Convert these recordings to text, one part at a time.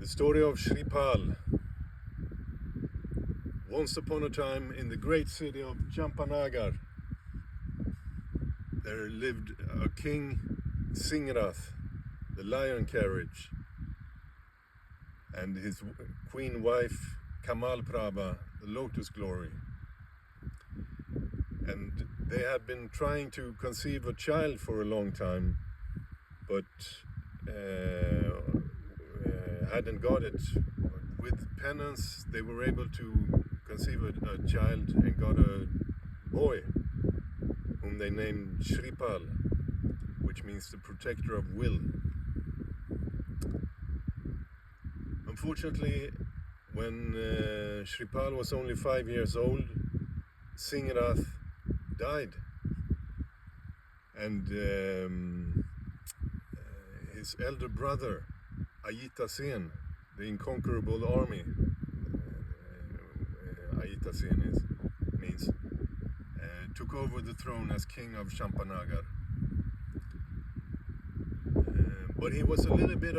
The story of Shripal. Once upon a time in the great city of Champanagar, there lived a king, Singrath, the lion carriage, and his queen wife, Kamalprabha, the lotus glory. And they had been trying to conceive a child for a long time, but hadn't got it. With penance, they were able to conceive a child and got a boy, whom they named Shripal, which means the protector of will. Unfortunately, when Shripal was only 5 years old, Singrath died, and his elder brother, Ayita Sen, the incomparable army, Ayita Sen means, took over the throne as king of Champanagar. But he was a little bit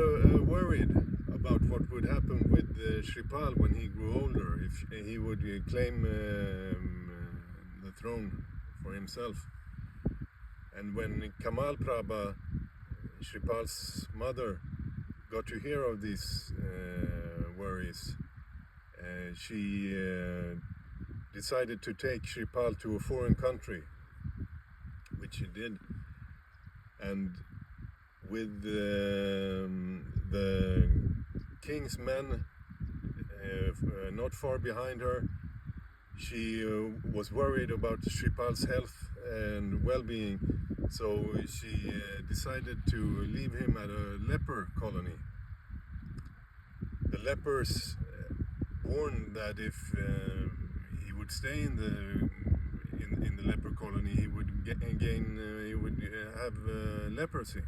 worried about what would happen with Shripal when he grew older, if he would claim the throne for himself. And when Kamalprabha, Shripal's mother, got to hear of these worries, she decided to take Shripal to a foreign country, which she did. And with the king's men not far behind her, she was worried about Shripal's health and well-being, so she decided to leave him at a leper colony. The lepers warned that if he would stay in the leper colony, he would have leprosy.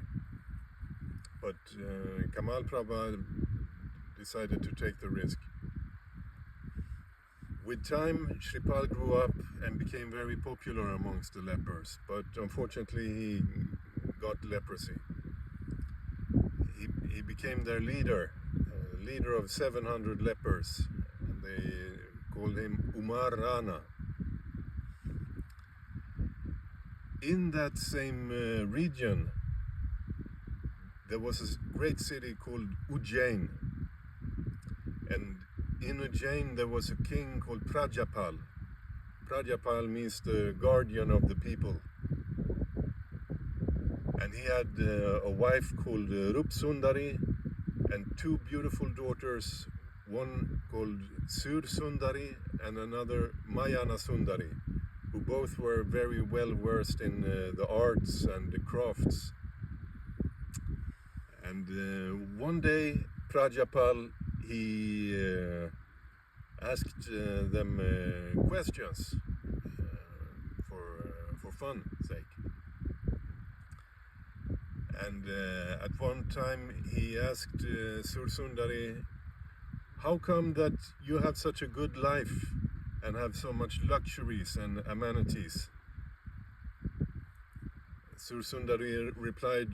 But Kamalprabha decided to take the risk. With time, Shripal grew up and became very popular amongst the lepers, but unfortunately he got leprosy. He became their leader of 700 lepers, and they called him Umar Rana. In that same region, there was a great city called Ujjain, and in Ujjain there was a king called Prajapal. Prajapal means the guardian of the people. And he had a wife called Rupsundari and two beautiful daughters, one called Sursundari and another Mayana Sundari, who both were very well versed in the arts and the crafts. And one day Prajapal, he asked them questions for fun's sake. And at one time he asked Sursundari, how come that you have such a good life and have so much luxuries and amenities? Sursundari replied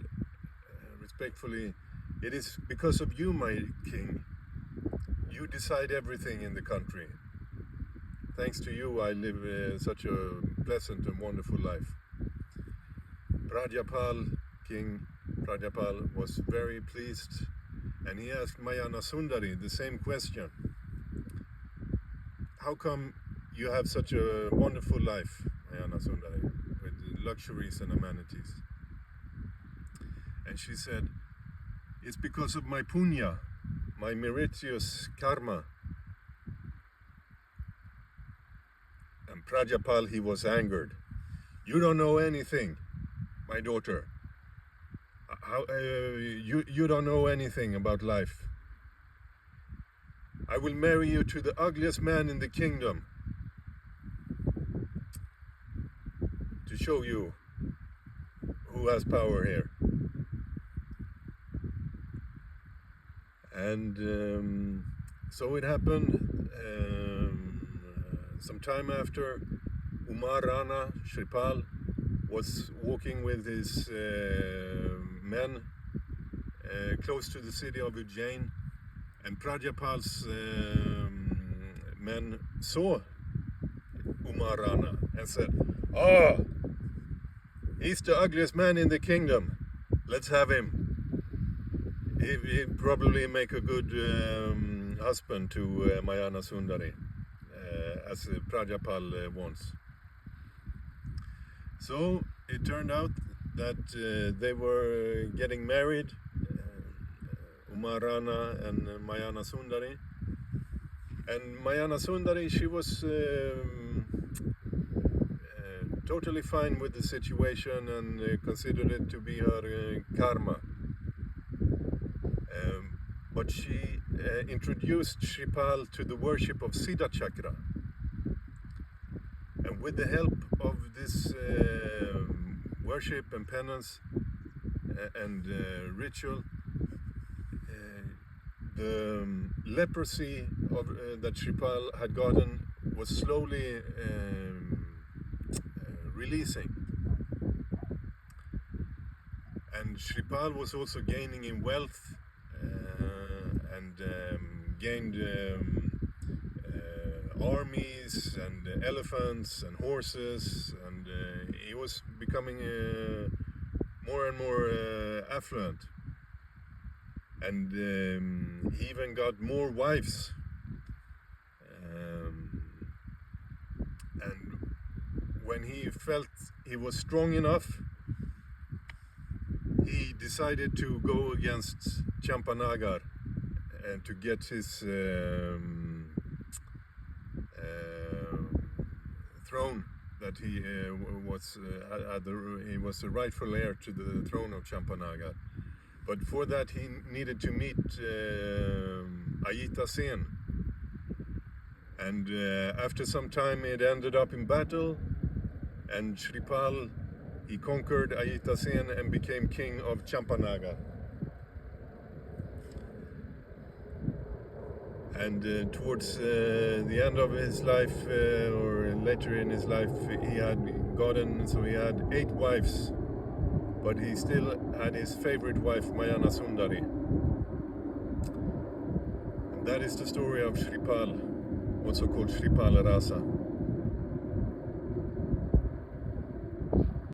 respectfully, it is because of you, my king. You decide everything in the country. Thanks to you, I live such a pleasant and wonderful life. King Prajapal was very pleased, and he asked Mayana Sundari the same question. How come you have such a wonderful life, Mayana Sundari, with luxuries and amenities? And she said, it's because of my punya, my meritorious karma. And Prajapal, he was angered. You don't know anything, my daughter. You don't know anything about life. I will marry you to the ugliest man in the kingdom to show you who has power here. And so it happened. Some time after, Umar Rana, Shripal, was walking with his men close to the city of Ujjain, And Prajapal's men saw Umar Rana and said, "Oh, he's the ugliest man in the kingdom. Let's have him. He'd probably make a good husband to Mayana Sundari, as Prajapal wants." So it turned out that they were getting married, Umar Rana and Mayana Sundari. And Mayana Sundari, she was totally fine with the situation and considered it to be her karma. But she introduced Shripal to the worship of Siddhachakra. And with the help of this worship and penance and ritual, the leprosy that Shripal had gotten was slowly releasing. And Shripal was also gaining in wealth and gained armies and elephants and horses, and he was becoming more and more affluent. And he even got more wives. And when he felt he was strong enough, he decided to go against Champanagar and to get his throne that he was the rightful heir to the throne of Champanagar. But for that he needed to meet Ayita Sen. And after some time it ended up in battle, and Shripal, he conquered Ayita Sen and became king of Champanagar. And towards the end of his life, or later in his life, he had 8 wives, but he still had his favorite wife, Mayana Sundari. And that is the story of Shripal, also called Shripal Rasa.